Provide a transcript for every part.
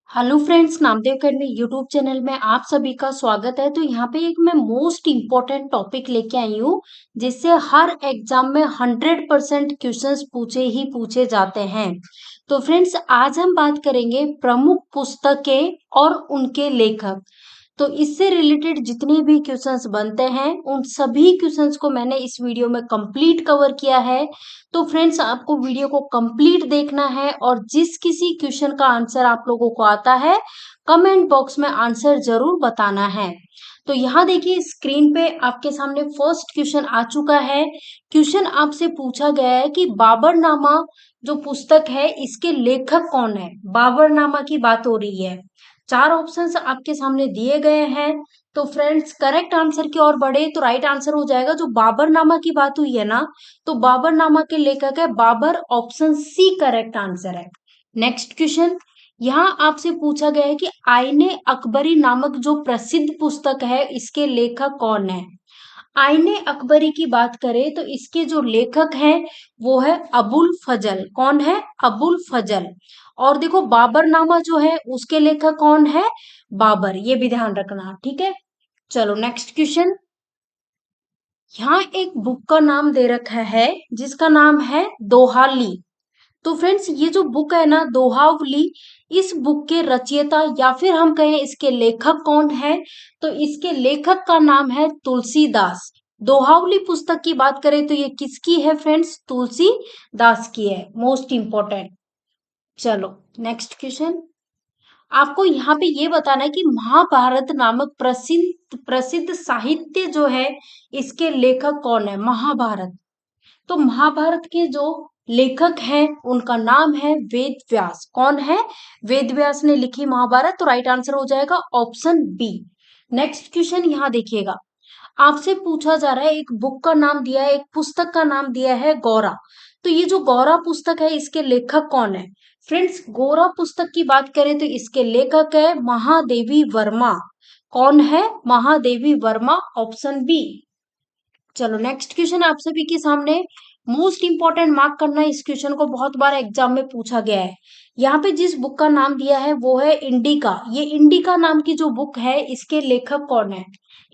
Hello friends, Namdev academy YouTube channel में आप सभी का स्वागत है। तो यहाँ पे एक मैं मोस्ट इम्पोर्टेंट टॉपिक लेके आई हूँ जिससे हर एग्जाम में 100% क्वेश्चंस पूछे ही पूछे जाते हैं। तो फ्रेंड्स, आज हम बात करेंगे प्रमुख पुस्तकें और उनके लेखक। तो इससे रिलेटेड जितने भी क्वेश्चंस बनते हैं उन सभी क्वेश्चंस को मैंने इस वीडियो में कंप्लीट कवर किया है। तो फ्रेंड्स, आपको वीडियो को कंप्लीट देखना है और जिस किसी क्वेश्चन का आंसर आप लोगों को आता है कमेंट बॉक्स में आंसर जरूर बताना है। तो यहाँ देखिए, स्क्रीन पे आपके सामने फर्स्ट क्वेश्चन आ चुका है। क्वेश्चन आपसे पूछा गया है कि बाबरनामा जो पुस्तक है इसके लेखक कौन है। बाबरनामा की बात हो रही है। चार ऑप्शंस आपके सामने दिए गए हैं। तो फ्रेंड्स, करेक्ट आंसर की ओर बढ़े तो राइट आंसर हो जाएगा, जो बाबरनामा की बात हुई है ना, तो बाबरनामा के लेखक है Babur, option C correct answer है। नेक्स्ट क्वेश्चन, यहाँ आपसे पूछा गया है कि आईने अकबरी नामक जो प्रसिद्ध पुस्तक है इसके लेखक कौन है। आईने अकबरी की बात करें तो इसके जो लेखक हैं वो है अबुल फजल। कौन है? अबुल फजल। और देखो, बाबरनामा जो है उसके लेखक कौन है? बाबर। ये भी ध्यान रखना, ठीक है। चलो नेक्स्ट क्वेश्चन। यहाँ एक बुक का नाम दे रखा है जिसका नाम है दोहाली। तो फ्रेंड्स, ये जो बुक है ना दोहावली, इस बुक के रचयिता या फिर हम कहें इसके लेखक कौन है, तो इसके लेखक का नाम है तुलसीदास। दोहावली पुस्तक की बात करें तो ये किसकी है फ्रेंड्स? तुलसीदास की है। Most important. चलो नेक्स्ट क्वेश्चन। आपको यहाँ पे ये बताना है कि महाभारत नामक प्रसिद्ध प्रसिद्ध साहित्य जो है इसके लेखक कौन है। महाभारत, तो महाभारत के जो लेखक हैं उनका नाम है वेद व्यास। कौन है? वेद व्यास ने लिखी महाभारत। तो राइट आंसर हो जाएगा ऑप्शन बी। नेक्स्ट क्वेश्चन यहाँ देखिएगा, आपसे पूछा जा रहा है, एक बुक का नाम दिया है, एक पुस्तक का नाम दिया है गौरा। तो ये जो गौरा पुस्तक है इसके लेखक कौन है। फ्रेंड्स, गौरा पुस्तक की बात करें तो इसके लेखक है महादेवी वर्मा। कौन है? Mahadevi Verma, option B. चलो नेक्स्ट क्वेश्चन आप सभी के सामने। मोस्ट इंपॉर्टेंट, मार्क करना, इस क्वेश्चन को बहुत बार एग्जाम में पूछा गया है। यहाँ पे जिस बुक का नाम दिया है वो है इंडिका। ये इंडिका नाम की जो बुक है इसके लेखक कौन है,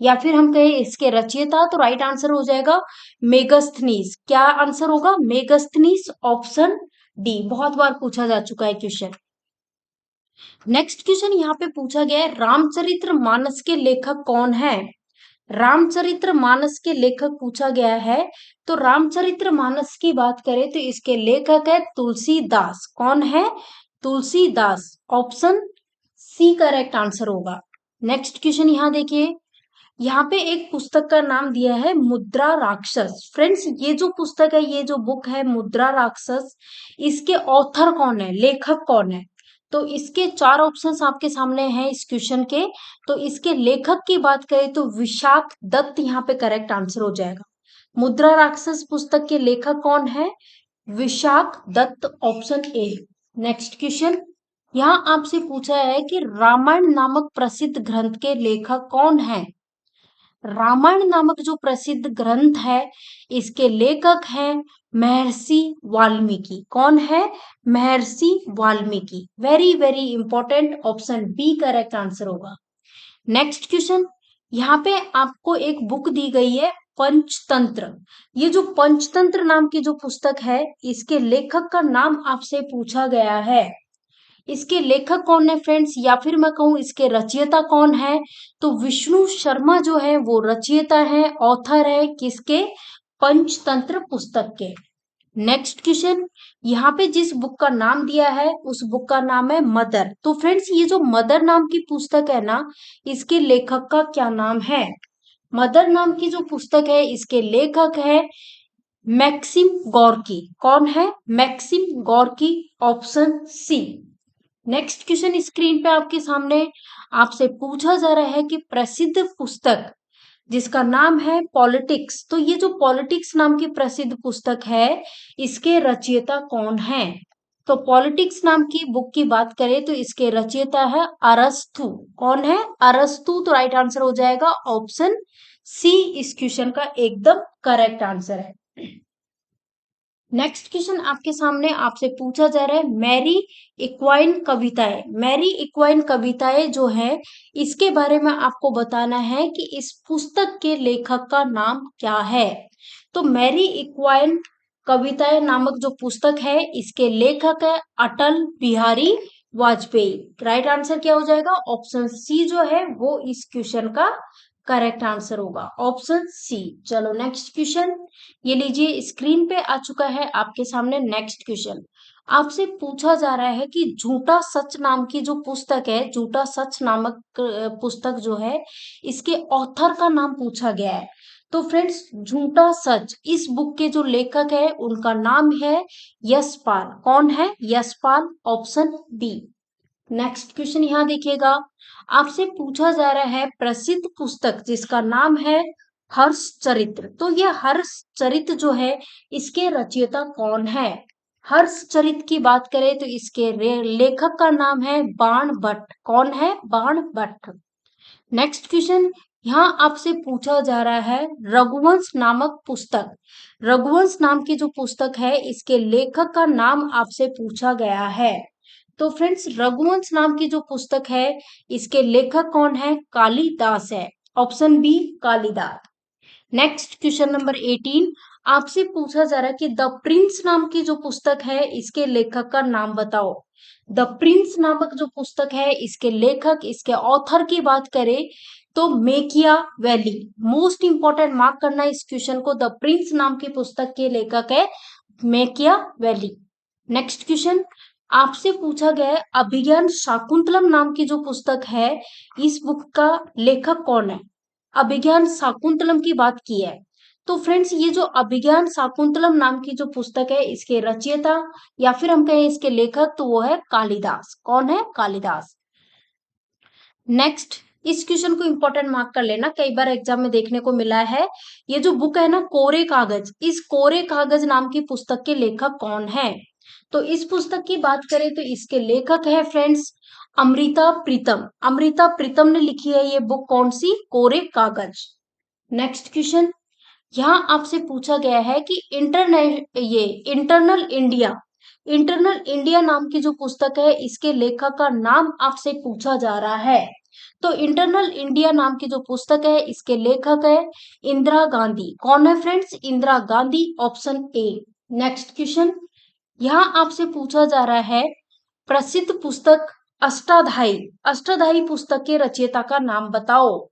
या फिर हम कहें इसके रचयिता, तो राइट आंसर हो जाएगा मेगस्थनीज। क्या आंसर होगा? Megasthenes, option D. बहुत बार पूछा जा चुका है क्वेश्चन। नेक्स्ट क्वेश्चन यहाँ पे पूछा गया है, रामचरित्र मानस के लेखक कौन है। रामचरित्र मानस के लेखक पूछा गया है। तो रामचरित्र मानस की बात करें तो इसके लेखक है तुलसीदास। कौन है? Tulsidas, option C correct answer होगा। नेक्स्ट क्वेश्चन यहाँ देखिए, यहाँ पे एक पुस्तक का नाम दिया है मुद्रा राक्षस। फ्रेंड्स, ये जो पुस्तक है, ये जो बुक है मुद्रा राक्षस, इसके ऑथर कौन है, लेखक कौन है। तो इसके चार ऑप्शंस आपके सामने हैं इस क्वेश्चन के। तो इसके लेखक की बात करें तो विशाख दत्त यहाँ पे करेक्ट आंसर हो जाएगा। मुद्रा राक्षस पुस्तक के लेखक कौन है? Vishakha Datta, option A. Next question, यहाँ आपसे पूछा है कि रामायण नामक प्रसिद्ध ग्रंथ के लेखक कौन है। रामायण नामक जो प्रसिद्ध ग्रंथ है इसके लेखक हैं महर्षि वाल्मीकि। कौन है? Maharshi Valmiki. Very very important, option B correct answer होगा। नेक्स्ट क्वेश्चन, यहाँ पे आपको एक बुक दी गई है पंचतंत्र। ये जो पंचतंत्र नाम की जो पुस्तक है इसके लेखक का नाम आपसे पूछा गया है। इसके लेखक कौन है फ्रेंड्स, या फिर मैं कहूँ इसके रचयिता कौन है, तो विष्णु शर्मा जो है वो रचयिता है, ऑथर है किसके? पंचतंत्र पुस्तक के। नेक्स्ट क्वेश्चन, यहाँ पे जिस बुक का नाम दिया है उस बुक का नाम है मदर। तो फ्रेंड्स, ये जो मदर नाम की पुस्तक है ना, इसके लेखक का क्या नाम है। मदर नाम की जो पुस्तक है इसके लेखक है मैक्सिम गोर्की। कौन है? Maxim Gorky, option C. Next question screen पे आपके सामने आपसे पूछा जा रहा है कि प्रसिद्ध पुस्तक जिसका नाम है पॉलिटिक्स, तो ये जो पॉलिटिक्स नाम की प्रसिद्ध पुस्तक है इसके रचयिता कौन है। तो पॉलिटिक्स नाम की बुक की बात करें तो इसके रचयिता है अरस्तु। कौन है? अरस्तु। तो राइट आंसर हो जाएगा ऑप्शन सी, इस क्वेश्चन का एकदम करेक्ट आंसर है। नेक्स्ट क्वेश्चन आपके सामने आपसे पूछा जा रहा है मैरी इक्वाइन कविताएं। मैरी इक्वाइन कविताएं जो है इसके बारे में आपको बताना है कि इस पुस्तक के लेखक का नाम क्या है। तो मैरी इक्वाइन कविताएं नामक जो पुस्तक है इसके लेखक है अटल बिहारी वाजपेयी। राइट आंसर क्या हो जाएगा? ऑप्शन सी जो है वो इस क्वेश्चन का करेक्ट आंसर होगा, ऑप्शन सी। चलो नेक्स्ट क्वेश्चन, ये लीजिए स्क्रीन पे आ चुका है आपके सामने नेक्स्ट क्वेश्चन। आपसे पूछा जा रहा है कि झूठा सच नाम की जो पुस्तक है, झूठा सच नामक पुस्तक जो है इसके ऑथर का नाम पूछा गया है। तो फ्रेंड्स झूठा सच इस बुक के जो लेखक है उनका नाम है यशपाल। कौन है? Yashpal, option B. Next question यहाँ देखिएगा, आपसे पूछा जा रहा है प्रसिद्ध पुस्तक जिसका नाम है हर्ष चरित्र। तो यह हर्ष चरित्र जो है इसके रचयिता कौन है? हर्ष चरित्र की बात करें तो इसके लेखक का नाम है बाण भट्ट। कौन है? बाण भट्ट। नेक्स्ट क्वेश्चन, यहाँ आपसे पूछा जा रहा है रघुवंश नामक पुस्तक। रघुवंश नाम की जो पुस्तक है इसके लेखक का नाम आपसे पूछा गया है। तो फ्रेंड्स रघुवंश नाम की जो पुस्तक है इसके लेखक कौन है? कालिदास है, option B Kalidas. Next question number 18, आपसे पूछा जा रहा है कि द प्रिंस नाम की जो पुस्तक है इसके लेखक का नाम बताओ। द प्रिंस नामक जो पुस्तक है इसके लेखक, इसके ऑथर की बात करें तो मेकिया वैली। मोस्ट इंपॉर्टेंट मार्क करना इस क्वेश्चन को, द प्रिंस नाम की पुस्तक के लेखक है मेकिया वैली। नेक्स्ट क्वेश्चन, आपसे पूछा गया है अभिज्ञान शाकुंतलम नाम की जो पुस्तक है इस बुक का लेखक कौन है? अभिज्ञान शाकुंतलम की बात की है। तो फ्रेंड्स ये जो अभिज्ञान शाकुंतलम नाम की जो पुस्तक है इसके रचयिता या फिर हम कहें इसके लेखक तो वो है कालिदास। कौन है? कालिदास। नेक्स्ट, इस क्वेश्चन को इंपॉर्टेंट मार्क कर लेना, कई बार एग्जाम में देखने को मिला है। ये जो बुक है ना कोरे कागज, इस कोरे कागज नाम की पुस्तक के लेखक कौन है? तो इस पुस्तक की बात करें तो इसके लेखक है फ्रेंड्स अमृता प्रीतम। अमृता प्रीतम ने लिखी है ये बुक, कौन सी? कोरे कागज। नेक्स्ट क्वेश्चन, यहाँ आपसे पूछा गया है कि इंटरनल इंडिया नाम की जो पुस्तक है इसके लेखक का नाम आपसे पूछा जा रहा है। तो इंटरनल इंडिया नाम की जो पुस्तक है इसके लेखक है इंदिरा गांधी। कौन है friends? Indira Gandhi, option A. Next question, यहाँ आपसे पूछा जा रहा है प्रसिद्ध पुस्तक अष्टाध्यायी। अष्टाध्यायी पुस्तक के रचयिता का नाम बताओ।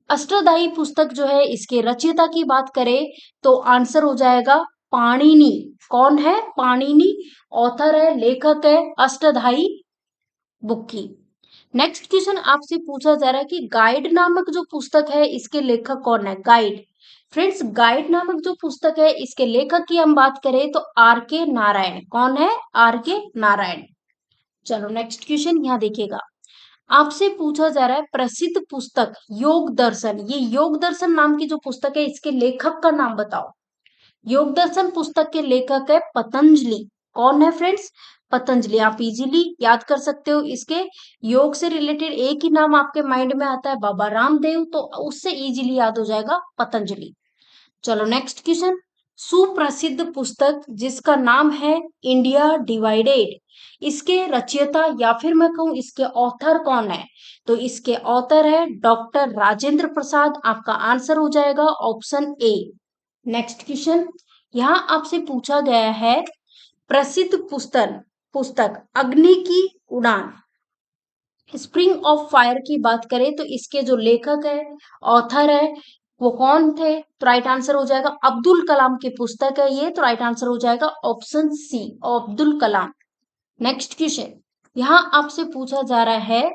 अष्टाध्यायी पुस्तक जो है इसके रचयिता की बात करें तो आंसर हो जाएगा पाणिनि। कौन है? पाणिनि ऑथर है, लेखक है अष्टाध्यायी बुक की। नेक्स्ट क्वेश्चन आपसे पूछा जा रहा है कि गाइड नामक जो पुस्तक है इसके लेखक कौन है? गाइड, फ्रेंड्स गाइड नामक जो पुस्तक है इसके लेखक की हम बात करें तो आर के नारायण। कौन है? आर के नारायण। चलो नेक्स्ट क्वेश्चन यहाँ देखिएगा, आपसे पूछा जा रहा है प्रसिद्ध पुस्तक योग दर्शन। ये योग दर्शन नाम की जो पुस्तक है इसके लेखक का नाम बताओ। योग दर्शन पुस्तक के लेखक है पतंजलि। कौन है फ्रेंड्स? पतंजलि। आप इजीली याद कर सकते हो इसके, योग से रिलेटेड एक ही नाम आपके माइंड में आता है बाबा रामदेव, तो उससे इजीली याद हो जाएगा पतंजलि। चलो नेक्स्ट क्वेश्चन, सुप्रसिद्ध पुस्तक जिसका नाम है इंडिया डिवाइडेड, इसके रचयिता या फिर मैं कहूं इसके ऑथर कौन है? तो इसके ऑथर है डॉक्टर राजेंद्र प्रसाद। आपका आंसर हो जाएगा ऑप्शन ए। नेक्स्ट क्वेश्चन, यहाँ आपसे पूछा गया है प्रसिद्ध पुस्तक अग्नि की उड़ान, स्प्रिंग ऑफ फायर की बात करें तो इसके जो लेखक है, ऑथर है, वो कौन थे? तो राइट आंसर हो जाएगा अब्दुल कलाम की पुस्तक है ये, तो राइट आंसर हो जाएगा option C Abdul Kalam. Next question, यहाँ आपसे पूछा जा रहा है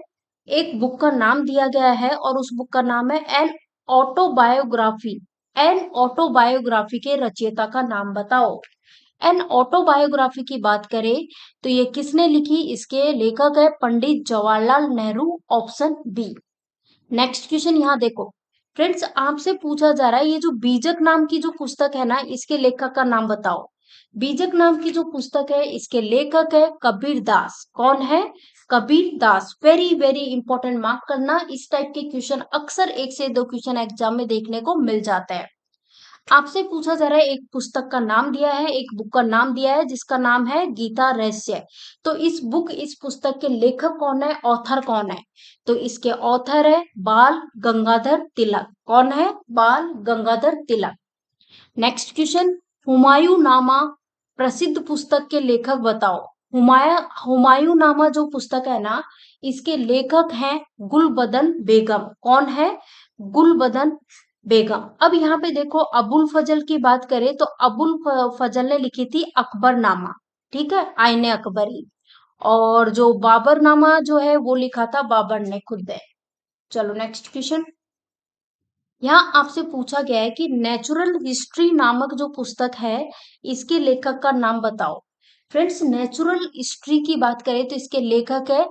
एक बुक का नाम दिया गया है और उस बुक का नाम है एन ऑटोबायोग्राफी। एन ऑटोबायोग्राफी के रचयिता का नाम बताओ। एन ऑटोबायोग्राफी की बात करें तो ये किसने लिखी? इसके लेखक है Pandit Jawaharlal Nehru, option B. Next question यहाँ देखो फ्रेंड्स, आपसे पूछा जा रहा है ये जो बीजक नाम की जो पुस्तक है ना इसके लेखक का नाम बताओ। बीजक नाम की जो पुस्तक है इसके लेखक है कबीर दास। कौन है? Kabir Das. Very very important mark करना, इस टाइप के क्वेश्चन अक्सर एक से दो क्वेश्चन एग्जाम में देखने को मिल जाता है। आपसे पूछा जा रहा है, एक पुस्तक का नाम दिया है, एक बुक का नाम दिया है जिसका नाम है गीता रहस्य। तो इस पुस्तक के लेखक कौन है, ऑथर कौन है? तो इसके ऑथर है बाल गंगाधर तिलक। कौन है? बाल गंगाधर तिलक। नेक्स्ट क्वेश्चन, हुमायूं नामा प्रसिद्ध पुस्तक के लेखक बताओ। हुमायूं नामा जो पुस्तक है ना, इसके लेखक हैं गुलबदन बेगम। कौन है? गुलबदन बेगम। अब यहाँ पे देखो, अबुल फजल की बात करें तो फजल ने लिखी थी अकबरनामा, ठीक है, आईने अकबरी। और जो बाबरनामा जो है वो लिखा था बाबर ने खुद है। चलो नेक्स्ट क्वेश्चन, यहाँ आपसे पूछा गया है कि नेचुरल हिस्ट्री नामक जो पुस्तक है इसके लेखक का नाम बताओ। फ्रेंड्स, नेचुरल हिस्ट्री की बात करें तो इसके लेखक है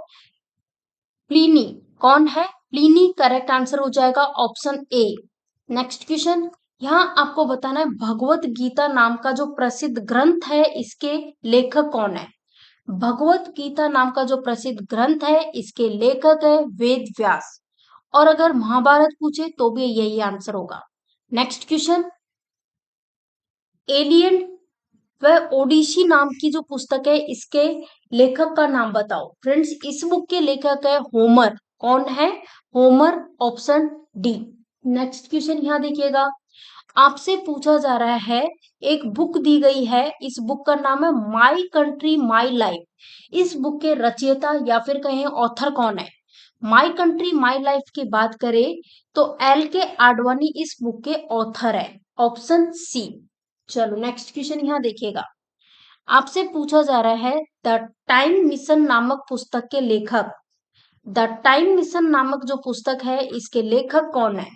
प्लिनी। कौन है? प्लिनी। करेक्ट आंसर हो जाएगा ऑप्शन ए। नेक्स्ट क्वेश्चन, यहाँ आपको बताना है भगवत गीता नाम का जो प्रसिद्ध ग्रंथ है इसके लेखक कौन है। भगवत गीता नाम का जो प्रसिद्ध ग्रंथ है इसके लेखक है वेद व्यास। और अगर महाभारत पूछे तो भी यही आंसर होगा। नेक्स्ट क्वेश्चन, एलियन व ओडिसी नाम की जो पुस्तक है इसके लेखक का नाम बताओ। फ्रेंड्स, इस बुक के लेखक है होमर। कौन है? Homer, option D. Next question यहाँ देखिएगा, आपसे पूछा जा रहा है, एक बुक दी गई है, इस बुक का नाम है माई कंट्री माई लाइफ। इस बुक के रचयिता या फिर कहें ऑथर कौन है? माई कंट्री माई लाइफ की बात करें तो एल के आडवाणी इस बुक के ऑथर है, ऑप्शन सी। चलो नेक्स्ट क्वेश्चन यहाँ देखिएगा, आपसे पूछा जा रहा है द टाइम मिशन नामक पुस्तक के लेखक। द टाइम मिशन नामक जो पुस्तक है इसके लेखक कौन है?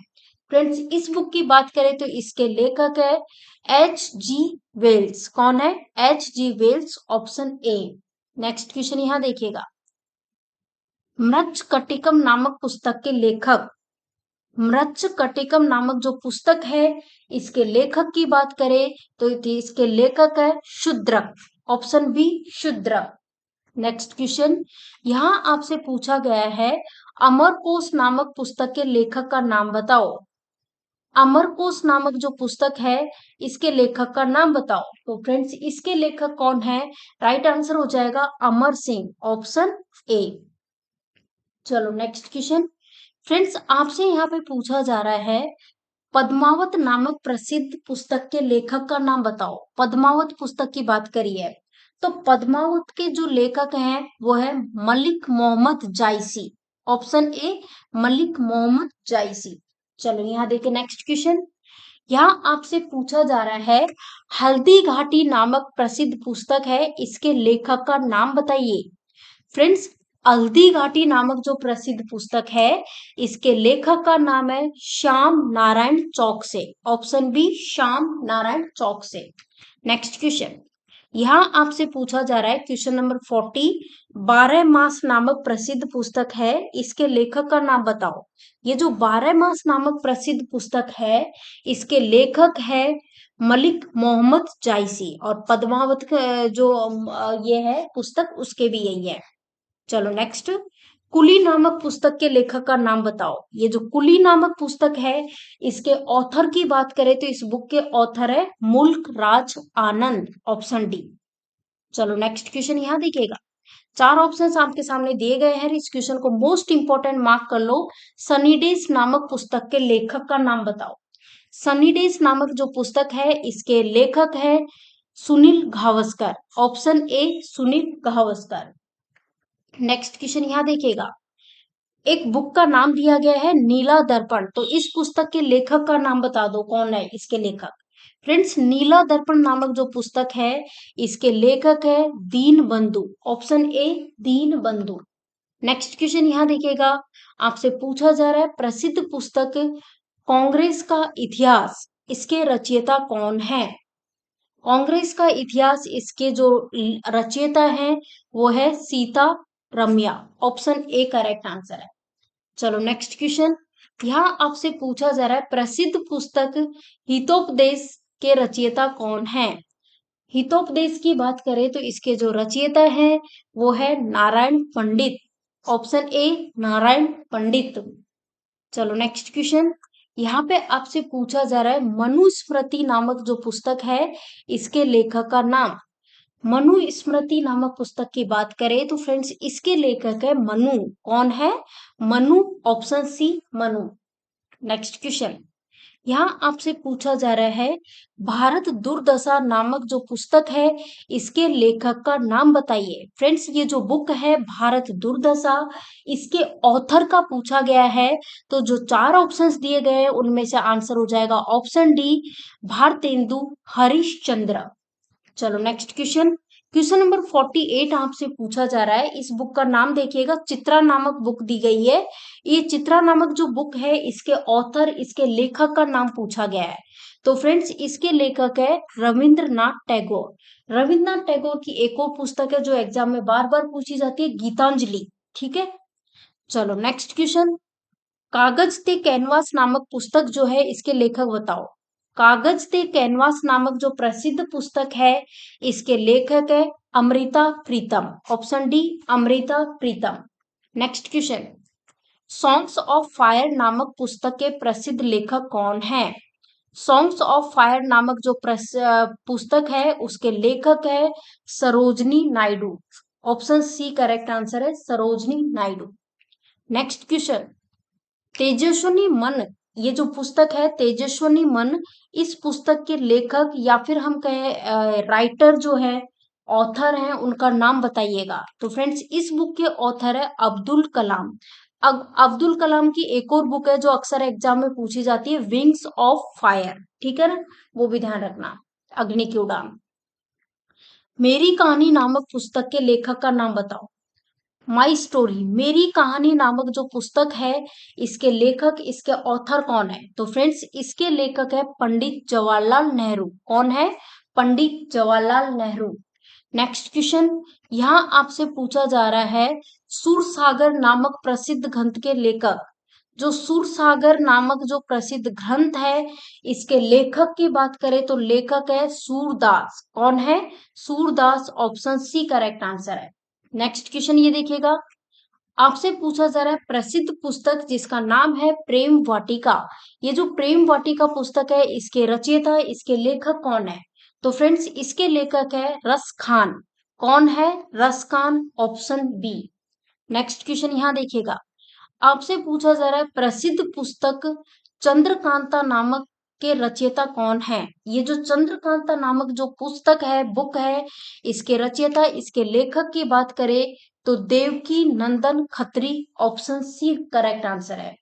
फ्रेंड्स, इस बुक की बात करें तो इसके लेखक है एच जी वेल्स। कौन है? H G Wells, option A. Next question यहाँ देखिएगा, मृच्छकटिकम नामक पुस्तक के लेखक। मृच्छकटिकम नामक जो पुस्तक है इसके लेखक की बात करें तो इसके लेखक है Shudraka, option B Shudraka. Next question, यहाँ आपसे पूछा गया है अमरकोश नामक पुस्तक के लेखक का नाम बताओ। अमरकोश नामक जो पुस्तक है इसके लेखक का नाम बताओ। तो फ्रेंड्स, इसके लेखक कौन है? राइट आंसर हो जाएगा अमर सिंह, ऑप्शन ए। चलो नेक्स्ट क्वेश्चन, फ्रेंड्स आपसे यहाँ पे पूछा जा रहा है पद्मावत नामक प्रसिद्ध पुस्तक के लेखक का नाम बताओ। पद्मावत पुस्तक की बात करी है तो पद्मावत के जो लेखक हैं वो है मलिक मोहम्मद जायसी, ऑप्शन ए मलिक मोहम्मद जायसी। चलो यहाँ देखिए नेक्स्ट क्वेश्चन, यहाँ आपसे पूछा जा रहा है हल्दी घाटी नामक प्रसिद्ध पुस्तक है इसके लेखक का नाम बताइए। फ्रेंड्स, हल्दी घाटी नामक जो प्रसिद्ध पुस्तक है इसके लेखक का नाम है Shyam Narayan Chouksey, option B Shyam Narayan Chouksey. Next question, यहाँ आपसे पूछा जा रहा है क्वेश्चन नंबर 40, 12 मास नामक प्रसिद्ध पुस्तक है इसके लेखक का नाम बताओ। ये जो 12 मास नामक प्रसिद्ध पुस्तक है इसके लेखक है मलिक मोहम्मद जायसी। और पद्मावत जो ये है पुस्तक उसके भी यही है। चलो नेक्स्ट, कुली नामक पुस्तक के लेखक का नाम बताओ। ये जो कुली नामक पुस्तक है इसके ऑथर की बात करें तो इस बुक के ऑथर है मुल्क राज आनंद, ऑप्शन डी। चलो नेक्स्ट क्वेश्चन यहाँ देखिएगा, 4 ऑप्शंस आपके सामने दिए गए हैं, इस क्वेश्चन को मोस्ट इंपोर्टेंट मार्क कर लो। सनी डेज नामक पुस्तक के लेखक का नाम बताओ। सनी डेज नामक जो पुस्तक है इसके लेखक है Sunil Gavaskar, option A Sunil Gavaskar. Next question यहाँ देखिएगा, एक बुक का नाम दिया गया है नीला दर्पण, तो इस पुस्तक के लेखक का नाम बता दो, कौन है इसके लेखक। फ्रेंड्स, नीला दर्पण नामक जो पुस्तक है इसके लेखक है दीन बंधु, ऑप्शन ए दीन बंधु। नेक्स्ट क्वेश्चन यहाँ देखिएगा, आपसे पूछा जा रहा है प्रसिद्ध पुस्तक कांग्रेस का इतिहास, इसके रचयिता कौन है। कांग्रेस का इतिहास इसके जो रचयिता हैं वो है Sita Ramayya, option A correct answer है। चलो नेक्स्ट क्वेश्चन, यहाँ आपसे पूछा जा रहा है प्रसिद्ध पुस्तक हितोपदेश के रचयिता कौन है। हितोपदेश की बात करें तो इसके जो रचयिता है वो है नारायण पंडित, ऑप्शन ए नारायण पंडित। चलो नेक्स्ट क्वेश्चन, यहाँ पे आपसे पूछा जा रहा है मनुस्मृति नामक जो पुस्तक है इसके लेखक का नाम। मनुस्मृति नामक पुस्तक की बात करें तो फ्रेंड्स इसके लेखक है मनु। कौन है? Manu. Option C Manu. Next question, यहाँ आपसे पूछा जा रहा है भारत दुर्दशा नामक जो पुस्तक है इसके लेखक का नाम बताइए। फ्रेंड्स ये जो बुक है भारत दुर्दशा, इसके ऑथर का पूछा गया है। तो जो चार ऑप्शंस दिए गए हैं उनमें से आंसर हो जाएगा ऑप्शन डी भारतेंदु हरिश्चंद्र। चलो नेक्स्ट क्वेश्चन, क्वेश्चन नंबर 48 आपसे पूछा जा रहा है। इस बुक का नाम देखिएगा, चित्रा नामक बुक दी गई है। ये चित्रा नामक जो बुक है इसके ऑथर, इसके लेखक का नाम पूछा गया है। तो फ्रेंड्स इसके लेखक है रविंद्रनाथ टैगोर। रविंद्रनाथ टैगोर की एक और पुस्तक है जो एग्जाम में बार बार पूछी जाती है, गीतांजलि। ठीक है, चलो नेक्स्ट क्वेश्चन, कागज ते कैनवास नामक पुस्तक जो है इसके लेखक बताओ। कागज ते कैनवास नामक जो प्रसिद्ध पुस्तक है इसके लेखक है Amrita Pritam. Option D Amrita Pritam. Next question, songs of fire नामक पुस्तक के प्रसिद्ध लेखक कौन है? सॉन्ग्स ऑफ फायर नामक जो पुस्तक है उसके लेखक है Sarojini Naidu. Option C correct answer है सरोजनी नायडू। नेक्स्ट क्वेश्चन, तेजस्विनी मन, ये जो पुस्तक है तेजस्विनी मन, इस पुस्तक के लेखक या फिर हम कहें राइटर जो है, ऑथर है, उनका नाम बताइएगा। तो फ्रेंड्स इस बुक के ऑथर है अब्दुल कलाम। अब अब्दुल कलाम की एक और बुक है जो अक्सर एग्जाम में पूछी जाती है, विंग्स ऑफ फायर। ठीक है ना, वो भी ध्यान रखना, अग्नि की उड़ान। मेरी कहानी नामक पुस्तक के लेखक का नाम बताओ। माई स्टोरी, मेरी कहानी नामक जो पुस्तक है इसके लेखक, इसके ऑथर कौन है? तो फ्रेंड्स इसके लेखक है पंडित जवाहरलाल नेहरू। कौन है? पंडित जवाहरलाल नेहरू। नेक्स्ट क्वेश्चन, यहाँ आपसे पूछा जा रहा है सूरसागर नामक प्रसिद्ध ग्रंथ के लेखक। जो सूरसागर नामक जो प्रसिद्ध ग्रंथ है इसके लेखक की बात करें तो लेखक है सूरदास। कौन है? Surdas. Option C correct answer है। नेक्स्ट क्वेश्चन ये देखिएगा, आपसे पूछा जा रहा है प्रसिद्ध पुस्तक जिसका नाम है प्रेम वाटिका। ये जो प्रेम वाटिका पुस्तक है इसके रचयिता, इसके लेखक कौन है? तो फ्रेंड्स इसके लेखक है रस खान। कौन है? Raskhan. Option B. Next question यहाँ देखिएगा, आपसे पूछा जा रहा है प्रसिद्ध पुस्तक चंद्रकांता नामक के रचयिता कौन है? ये जो चंद्रकांता नामक जो पुस्तक है, बुक है, इसके रचयिता, इसके लेखक की बात करें तो Devaki Nandan Khatri. Option C correct answer है।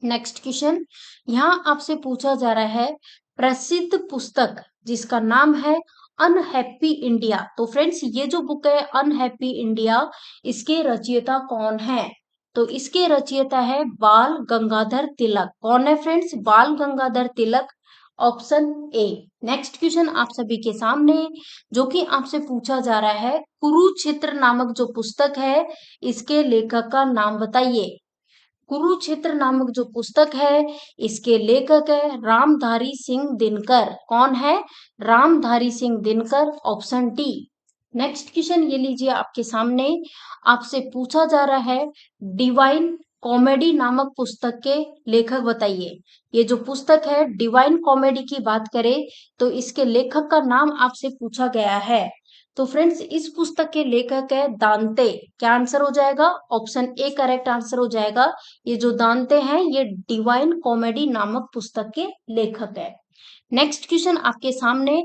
नेक्स्ट क्वेश्चन, यहाँ आपसे पूछा जा रहा है प्रसिद्ध पुस्तक जिसका नाम है अनहैप्पी इंडिया। तो फ्रेंड्स ये जो बुक है अनहैप्पी इंडिया, इसके रचयिता कौन है? तो इसके रचयिता है बाल गंगाधर तिलक। कौन है friends? Bal Gangadhar Tilak. Option A. Next question आप सभी के सामने जो कि आपसे पूछा जा रहा है कुरुक्षेत्र नामक जो पुस्तक है इसके लेखक का नाम बताइए। कुरुक्षेत्र नामक जो पुस्तक है इसके लेखक है रामधारी सिंह दिनकर। कौन है? Ramdhari Singh Dinkar. Option D. Next question ये लीजिए आपके सामने, आपसे पूछा जा रहा है डिवाइन कॉमेडी नामक पुस्तक के लेखक बताइए। ये जो पुस्तक है डिवाइन कॉमेडी की बात करें तो इसके लेखक का नाम आपसे पूछा गया है। तो फ्रेंड्स इस पुस्तक के लेखक है दांते। क्या आंसर हो जाएगा? ऑप्शन ए करेक्ट आंसर हो जाएगा। ये जो दांते हैं ये डिवाइन कॉमेडी नामक पुस्तक के लेखक है। नेक्स्ट क्वेश्चन आपके सामने,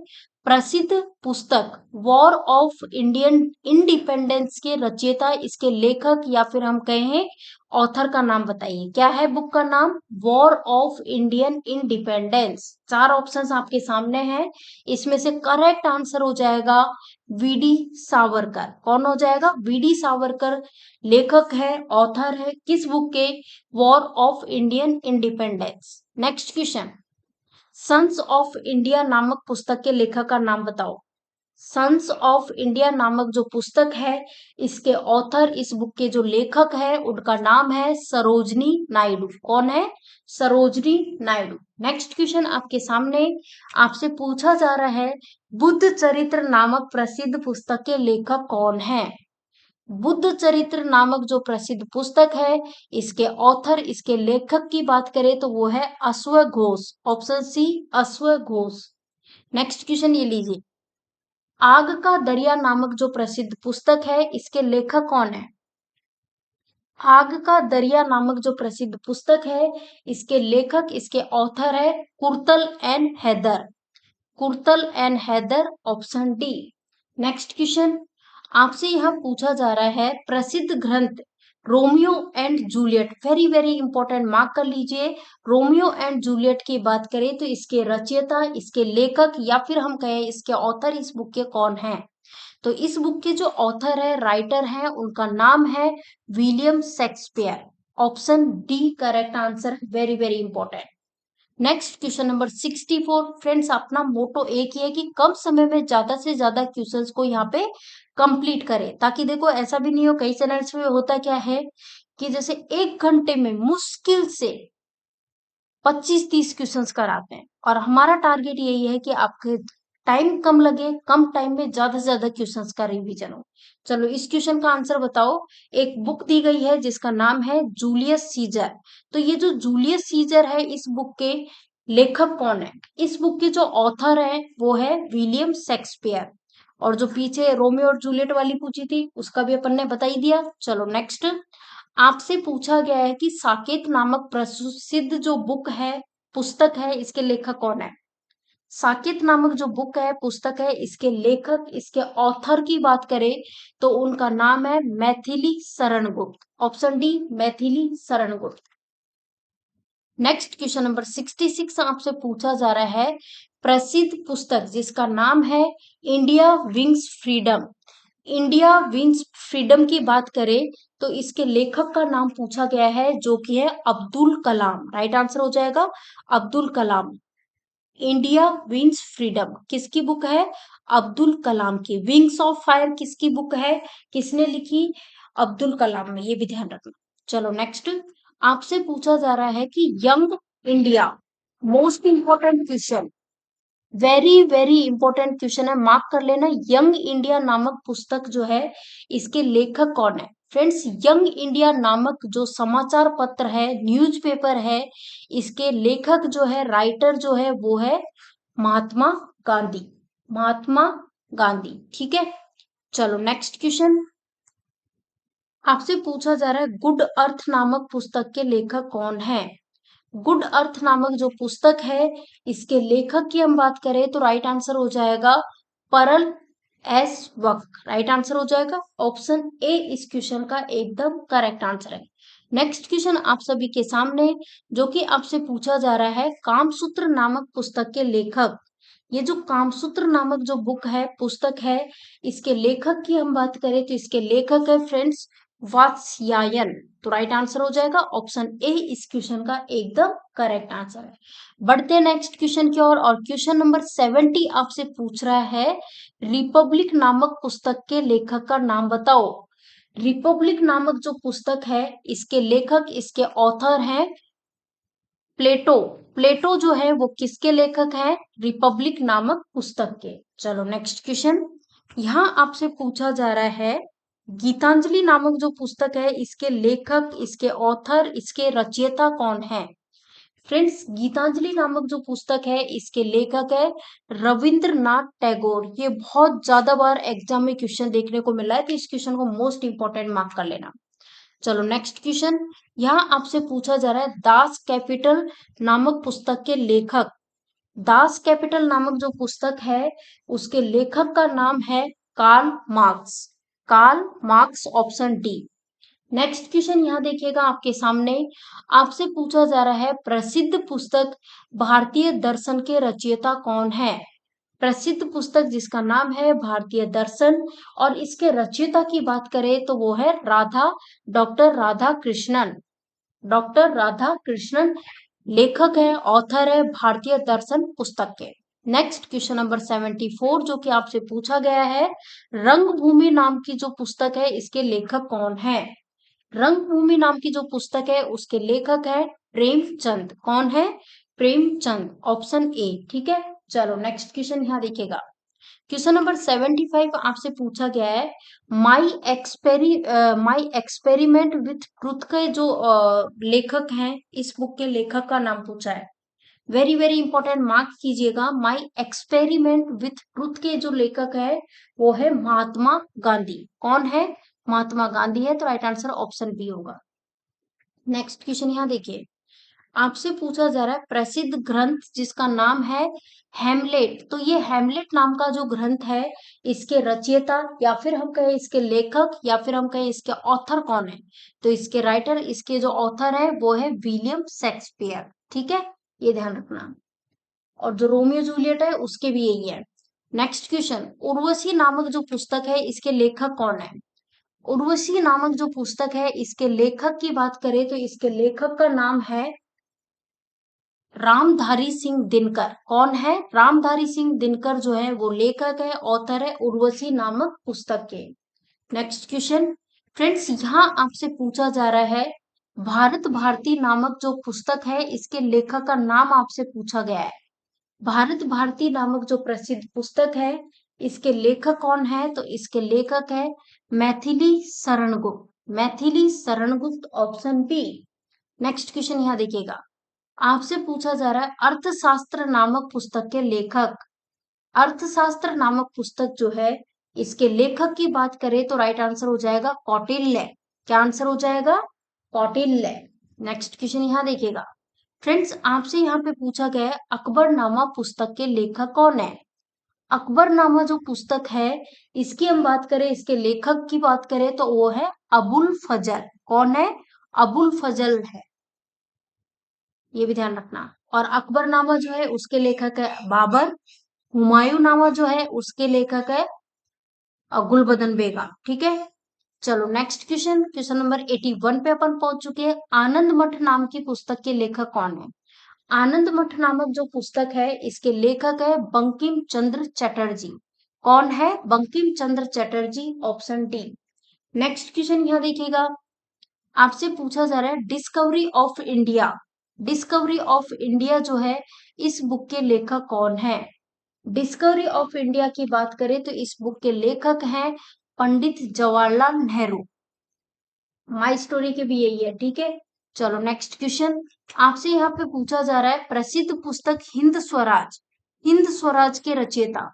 प्रसिद्ध पुस्तक वॉर ऑफ इंडियन इंडिपेंडेंस के रचयिता, इसके लेखक या फिर हम कहें ऑथर का नाम बताइए। क्या है बुक का नाम? War of Indian independence. चार ऑप्शंस आपके सामने हैं, इसमें से करेक्ट आंसर हो जाएगा वीडी सावरकर। कौन हो जाएगा? वीडी सावरकर लेखक है, ऑथर है किस बुक के? War of Indian independence. Next question, sons of India नामक पुस्तक के लेखक का नाम बताओ। सन्स ऑफ इंडिया नामक जो पुस्तक है इसके ऑथर, इस बुक के जो लेखक है उनका नाम है सरोजनी नायडू। कौन है? सरोजनी नायडू। नेक्स्ट क्वेश्चन आपके सामने, आपसे पूछा जा रहा है बुद्ध चरित्र नामक प्रसिद्ध पुस्तक के लेखक कौन है? बुद्ध चरित्र नामक जो प्रसिद्ध पुस्तक है, इसके ऑथर, इसके लेखक की बात करें तो वो है अश्वघोष। Option C अश्वघोष। नेक्स्ट क्वेश्चन ये लीजिए, आग का दरिया नामक जो प्रसिद्ध पुस्तक है, इसके लेखक कौन है? आग का दरिया नामक जो प्रसिद्ध पुस्तक है, इसके लेखक, इसके ऑथर है Qurratulain Hyder. Qurratulain Hyder. Option D. Next question आपसे यहाँ पूछा जा रहा है, प्रसिद्ध ग्रंथ Romeo and Juliet, very very important, mark कर लीजिए। रोमियो एंड जूलियट की बात करें तो इसके रचयिता, इसके लेखक या फिर हम कहें इसके ऑथर इस बुक के कौन हैं? तो इस बुक के जो ऑथर है, राइटर हैं, उनका नाम है William Shakespeare. Option D correct answer, very very important. Next question number 64। Friends, अपना मोटो एक ही है कि कम समय में ज्यादा से ज्यादा क्वेश्चंस को यहाँ पे कंप्लीट करें, ताकि देखो ऐसा भी नहीं हो, कई चैनल्स में होता क्या है कि जैसे 1 घंटे में मुश्किल से 25-30 क्वेश्चंस कराते हैं, और हमारा टारगेट यही है कि आपके टाइम कम लगे, कम टाइम में ज्यादा से ज्यादा क्वेश्चंस का रिवीजन हो। चलो इस क्वेश्चन का आंसर बताओ। एक बुक दी गई है जिसका नाम है जूलियस सीजर। तो ये जो जूलियस सीजर है, इस बुक के लेखक कौन है? इस बुक के जो ऑथर है वो है विलियम शेक्सपियर। और जो पीछे रोमियो और जूलियट वाली पूछी थी, उसका भी अपन ने बता ही दिया। चलो नेक्स्ट आपसे पूछा गया है कि साकेत नामक प्रसिद्ध जो बुक है, पुस्तक है, इसके लेखक कौन है? साकेत नामक जो बुक है, पुस्तक है, इसके लेखक, इसके ऑथर की बात करें तो उनका नाम है Maithili Sharan Gupt. Option D Maithili Sharan Gupt. Next question number 66 आपसे पूछा जा रहा है, प्रसिद्ध पुस्तक जिसका नाम है India wins freedom. India wins freedom की बात करें तो इसके लेखक का नाम पूछा गया है, जो कि है अब्दुल कलाम। राइट आंसर हो जाएगा Abdul Kalam. India wins freedom किसकी बुक है? अब्दुल कलाम की। विंग्स ऑफ फायर किसकी बुक है? किसने लिखी? अब्दुल कलाम ने, ये भी ध्यान रखना। चलो नेक्स्ट आपसे पूछा जा रहा है कि young India, most important question, very very important question है, मार्क कर लेना। यंग इंडिया नामक पुस्तक जो है, इसके लेखक कौन है? फ्रेंड्स, यंग इंडिया नामक जो समाचार पत्र है, न्यूज़पेपर है, इसके लेखक जो है, राइटर जो है, वो है महात्मा गांधी। महात्मा गांधी, ठीक है। चलो नेक्स्ट क्वेश्चन आपसे पूछा जा रहा है, गुड अर्थ नामक पुस्तक के लेखक कौन है? गुड अर्थ नामक जो पुस्तक है, इसके लेखक की हम बात करें तो राइट आंसर हो जाएगा परल एस वक। राइट आंसर हो जाएगा ऑप्शन ए इस क्वेश्चन का एकदम करेक्ट आंसर है। नेक्स्ट क्वेश्चन आप सभी के सामने, जो कि आपसे पूछा जा रहा है, कामसूत्र नामक पुस्तक के लेखक। ये जो कामसूत्र नामक जो बुक है, पुस्तक है, इसके लेखक की हम बात करें तो इसके लेखक है फ्रेंड्स वात्स्यायन। तो राइट आंसर हो जाएगा ऑप्शन ए इस क्वेश्चन का एकदम करेक्ट आंसर है। बढ़ते हैं नेक्स्ट क्वेश्चन की ओर, और क्वेश्चन नंबर 70 आपसे पूछ रहा है, रिपब्लिक नामक पुस्तक के लेखक का नाम बताओ। रिपब्लिक नामक जो पुस्तक है, इसके लेखक, इसके ऑथर हैं प्लेटो। प्लेटो जो है वो किसके लेखक है? रिपब्लिक नामक पुस्तक के। चलो नेक्स्ट क्वेश्चन यहाँ आपसे पूछा जा रहा है, गीतांजलि नामक जो पुस्तक है, इसके लेखक, इसके ऑथर, इसके रचयिता कौन है? फ्रेंड्स, गीतांजलि नामक जो पुस्तक है, इसके लेखक है रविंद्रनाथ टैगोर। ये बहुत ज्यादा बार एग्जाम में क्वेश्चन देखने को मिला है, तो इस क्वेश्चन को मोस्ट इंपॉर्टेंट मार्क कर लेना। चलो नेक्स्ट क्वेश्चन यहाँ आपसे पूछा जा रहा है, दास कैपिटल नामक पुस्तक के लेखक। दास कैपिटल नामक जो पुस्तक है, उसके लेखक का नाम है Karl Marx. Karl Marx, option D. Next question यहाँ देखिएगा आपके सामने, आपसे पूछा जा रहा है, प्रसिद्ध पुस्तक भारतीय दर्शन के रचयिता कौन है? प्रसिद्ध पुस्तक जिसका नाम है भारतीय दर्शन, और इसके रचयिता की बात करें तो वो है डॉक्टर राधा कृष्णन। डॉक्टर राधा कृष्णन लेखक है, ऑथर है भारतीय दर्शन पुस्तक के। नेक्स्ट क्वेश्चन नंबर 74 जो कि आपसे पूछा गया है, रंगभूमि नाम की जो पुस्तक है, इसके लेखक कौन है? रंगभूमि नाम की जो पुस्तक है, उसके लेखक है प्रेमचंद। कौन है? प्रेमचंद, ऑप्शन ए, ठीक है। चलो नेक्स्ट क्वेश्चन यहाँ देखिएगा, क्वेश्चन नंबर 75 आपसे पूछा गया है, माई एक्सपेरिमेंट विथ ट्रुथ के जो लेखक हैं, इस बुक के लेखक का नाम पूछा है। वेरी वेरी इंपॉर्टेंट, मार्क कीजिएगा। माई एक्सपेरिमेंट विथ ट्रुथ के जो लेखक है वो है महात्मा गांधी। कौन है? महात्मा गांधी है, तो राइट आंसर ऑप्शन बी होगा। नेक्स्ट क्वेश्चन यहाँ देखिए, आपसे पूछा जा रहा है प्रसिद्ध ग्रंथ जिसका नाम है हेमलेट। तो ये हेमलेट नाम का जो ग्रंथ है, इसके रचयिता या फिर हम कहें इसके लेखक या फिर हम कहें इसके ऑथर कौन है? तो इसके राइटर, इसके जो ऑथर है वो है विलियम शेक्सपियर। ठीक है, ये ध्यान रखना। और जो रोमियो जूलियट है उसके भी यही है। नेक्स्ट क्वेश्चन, उर्वशी नामक जो पुस्तक है इसके लेखक कौन है? उर्वशी नामक जो पुस्तक है इसके लेखक की बात करें तो इसके लेखक का नाम है रामधारी सिंह दिनकर। कौन है? रामधारी सिंह दिनकर जो है वो लेखक है, ऑथर है उर्वशी नामक पुस्तक के। नेक्स्ट क्वेश्चन फ्रेंड्स, यहाँ आपसे पूछा जा रहा है भारत भारती नामक जो पुस्तक है इसके लेखक का नाम आपसे पूछा गया है। भारत भारती नामक जो प्रसिद्ध पुस्तक है इसके लेखक कौन है? तो इसके लेखक है Maithili Sharan Gupt. Maithili Sharan Gupt, option B. Next question यहाँ देखिएगा, आपसे पूछा जा रहा है अर्थशास्त्र नामक पुस्तक के लेखक। अर्थशास्त्र नामक पुस्तक जो है इसके लेखक की बात करें तो राइट आंसर हो जाएगा कौटिल्य। क्या आंसर हो जाएगा? कौटिल्य। नेक्स्ट क्वेश्चन यहाँ देखिएगा फ्रेंड्स, आपसे यहाँ पे पूछा गया है अकबरनामा पुस्तक के लेखक कौन है? अकबरनामा जो पुस्तक है इसकी हम बात करें, इसके लेखक की बात करें तो वो है अबुल फजल। कौन है? अबुल फजल है, ये भी ध्यान रखना। और अकबरनामा जो है उसके लेखक है बाबर। हुमायूं नामा जो है उसके लेखक है गुलबदन बेगम। ठीक है, चलो नेक्स्ट क्वेश्चन, क्वेश्चन नंबर 81 पे अपन पहुंच चुके हैं। आनंद मठ नाम की पुस्तक के लेखक कौन है? आनंद मठ नामक जो पुस्तक है इसके लेखक है बंकिम चंद्र चटर्जी। कौन है? Bankim Chandra Chatterjee, option D. Next question यहाँ देखिएगा, आपसे पूछा जा रहा है Discovery of India. Discovery of India जो है इस बुक के लेखक कौन है? डिस्कवरी ऑफ इंडिया की बात करें तो इस बुक के लेखक हैं पंडित जवाहरलाल नेहरू। माई स्टोरी के भी यही है। ठीक है, चलो नेक्स्ट क्वेश्चन, आपसे यहाँ पे पूछा जा रहा है प्रसिद्ध पुस्तक हिंद स्वराज। हिंद स्वराज के रचयिता।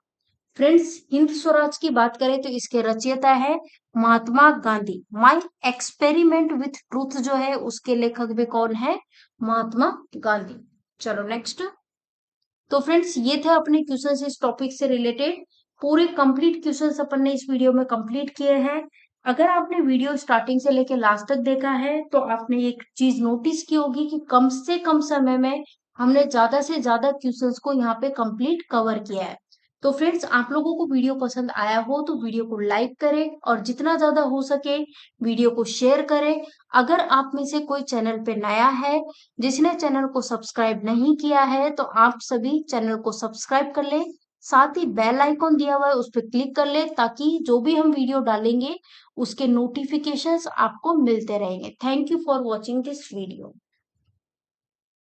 फ्रेंड्स, हिंद स्वराज की बात करें तो इसके रचयिता है Mahatma Gandhi. My experiment with truth जो है उसके लेखक भी कौन है? महात्मा गांधी। चलो नेक्स्ट, तो फ्रेंड्स ये थे अपने क्वेश्चन इस टॉपिक से रिलेटेड। पूरे कंप्लीट क्वेश्चंस अपन ने इस वीडियो में कंप्लीट किए हैं। अगर आपने वीडियो स्टार्टिंग से लेकर लास्ट तक देखा है तो आपने एक चीज नोटिस की होगी कि कम से कम समय में हमने ज्यादा से ज्यादा क्वेश्चंस को यहाँ पे कंप्लीट कवर किया है। तो फ्रेंड्स, आप लोगों को वीडियो पसंद आया हो तो वीडियो को लाइक करें और जितना ज्यादा हो सके वीडियो को शेयर करें। अगर आप में से कोई चैनल पे नया है, जिसने चैनल को सब्सक्राइब नहीं किया है, तो आप सभी चैनल को सब्सक्राइब कर लें। साथ ही बेल आइकॉन दिया हुआ है उस पर क्लिक कर लें ताकि जो भी हम वीडियो डालेंगे उसके नोटिफिकेशंस आपको मिलते रहेंगे। Thank you for watching this video.